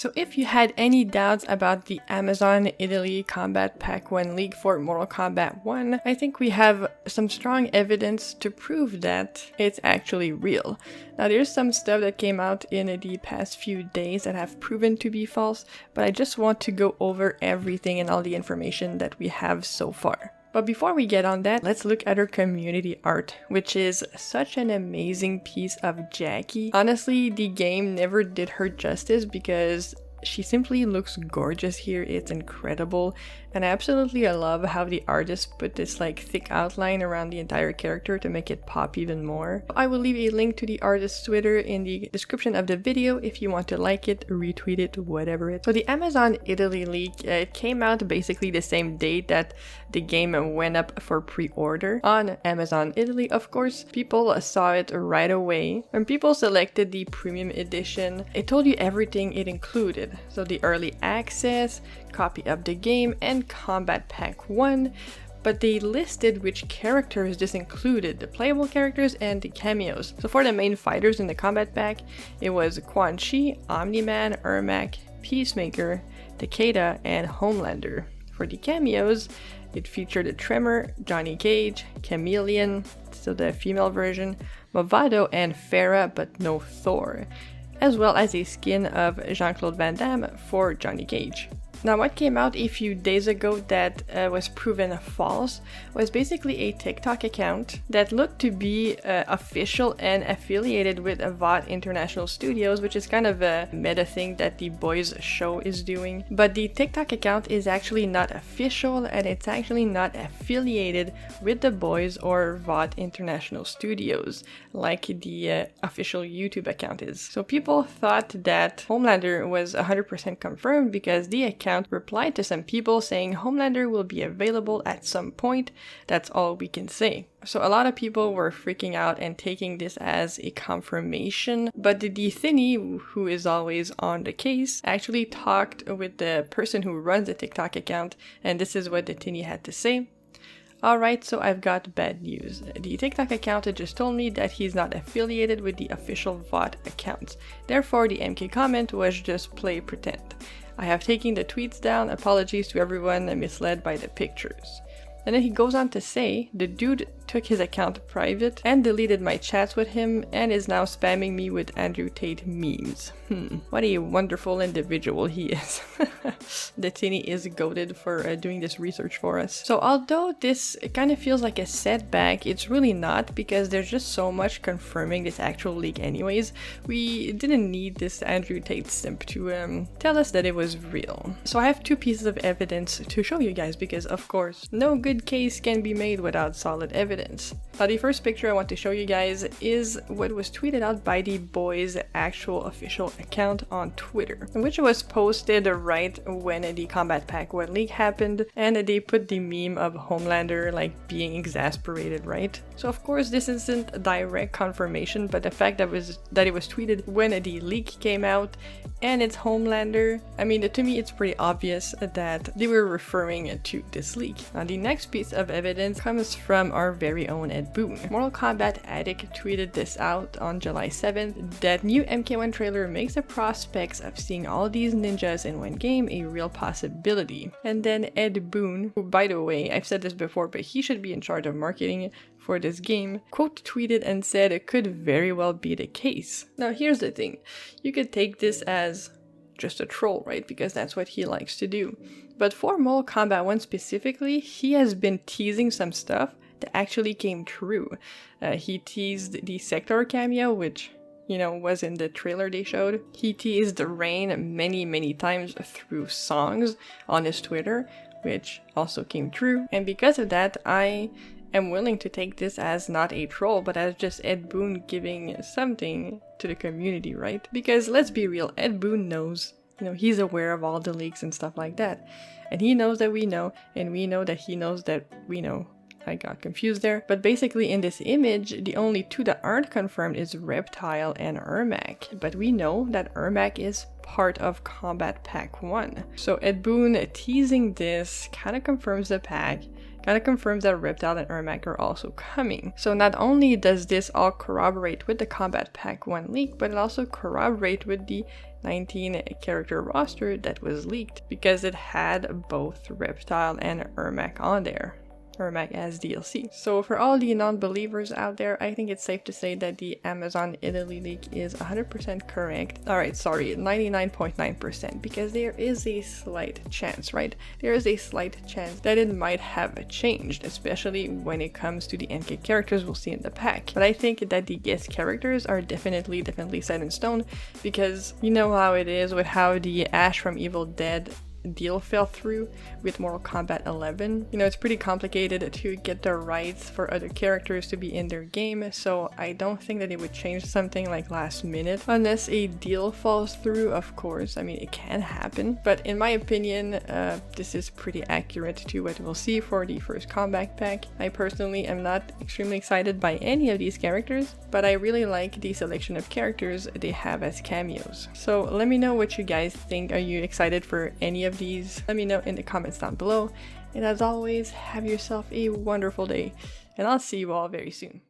So if you had any doubts about the Amazon Italy Combat Pack 1 leak for Mortal Kombat 1, I think we have some strong evidence to prove that it's actually real. Now there's some stuff that came out in the past few days that have proven to be false, but I just want to go over everything and all the information that we have so far. But before we get on that, let's look at her community art, which is such an amazing piece of Jackie. Honestly, the game never did her justice because she simply looks gorgeous here. It's incredible, and I absolutely love how the artist put this like thick outline around the entire character to make it pop even more. I will leave a link to the artist's Twitter in the description of the video if you want to like it, retweet it, whatever it. So the Amazon Italy leak, it came out basically the same date that the game went up for pre-order on Amazon Italy. Of course, people saw it right away. When people selected the premium edition, it told you everything it included. So the early access, copy of the game, and Combat Pack 1, but they listed which characters this included, the playable characters and the cameos. So for the main fighters in the Combat Pack, it was Quan Chi, Omni-Man, Ermac, Peacemaker, Takeda, and Homelander. For the cameos, it featured a Tremor, Johnny Cage, Chameleon, so the female version, Movado, and Farah, but no Thor, as well as a skin of Jean-Claude Van Damme for Johnny Cage. Now, what came out a few days ago that was proven false was basically a TikTok account that looked to be official and affiliated with Vought International Studios, which is kind of a meta thing that the Boys show is doing. But the TikTok account is actually not official, and it's actually not affiliated with the Boys or Vought International Studios like the official YouTube account is. So people thought that Homelander was 100% confirmed because the account replied to some people saying Homelander will be available at some point. That's all we can say. So a lot of people were freaking out and taking this as a confirmation, but the Thinny, who is always on the case, actually talked with the person who runs the TikTok account, and this is what the Thinny had to say. Alright, so I've got bad news. The TikTok account just told me that he's not affiliated with the official Vought account. Therefore, the MK comment was just play pretend. I have taken the tweets down, apologies to everyone misled by the pictures. And then he goes on to say, the dude took his account private and deleted my chats with him and is now spamming me with Andrew Tate memes. What a wonderful individual he is. The Tinny is goated for doing this research for us. So although this kind of feels like a setback, it's really not, because there's just so much confirming this actual leak anyways. We didn't need this Andrew Tate simp to tell us that it was real. So I have two pieces of evidence to show you guys because, of course, no good case can be made without solid evidence. Now, the first picture I want to show you guys is what was tweeted out by the Boys' actual official account on Twitter, which was posted right when the Combat Pack 1 leak happened, and they put the meme of Homelander like being exasperated, right? So of course this isn't a direct confirmation, but the fact that it was tweeted when the leak came out and it's Homelander, I mean, to me it's pretty obvious that they were referring to this leak. Now the next piece of evidence comes from our very own Ed Boon. Mortal Kombat Addict tweeted this out on July 7th, that new MK1 trailer makes the prospects of seeing all these ninjas in one game a real possibility. And then Ed Boon, who by the way, I've said this before, but he should be in charge of marketing for this game, quote tweeted and said it could very well be the case. Now here's the thing, you could take this as just a troll, right? Because that's what he likes to do. But for Mortal Kombat 1 specifically, he has been teasing some stuff that actually came true. He teased the Sector cameo, which, you know, was in the trailer they showed. He teased the Rain many times through songs on his Twitter, which also came true. And because of that, I am willing to take this as not a troll, but as just Ed Boon giving something to the community, right? Because let's be real, Ed Boon knows, you know, he's aware of all the leaks and stuff like that. And he knows that we know, and we know that he knows that we know. I got confused there. But basically in this image, the only two that aren't confirmed is Reptile and Ermac. But we know that Ermac is part of Combat Pack 1. So Ed Boon teasing this kind of confirms the pack, kind of confirms that Reptile and Ermac are also coming. So not only does this all corroborate with the Combat Pack 1 leak, but it also corroborates with the 19 character roster that was leaked because it had both Reptile and Ermac on there. Ermac as DLC. So for all the non-believers out there, I think it's safe to say that the Amazon Italy leak is 100% correct. Alright, sorry, 99.9%, because there is a slight chance, right? There is a slight chance that it might have changed, especially when it comes to the NK characters we'll see in the pack. But I think that the guest characters are definitely set in stone, because you know how it is with how the Ash from Evil Dead deal fell through with Mortal Kombat 11. You know, it's pretty complicated to get the rights for other characters to be in their game, so I don't think that it would change something like last minute unless a deal falls through, of course. I mean, it can happen, but in my opinion, this is pretty accurate to what we'll see for the first Combat Pack. I personally am not extremely excited by any of these characters, but I really like the selection of characters they have as cameos. So let me know what you guys think. Are you excited for any of these? Let me know in the comments down below, and as always, have yourself a wonderful day, and I'll see you all very soon.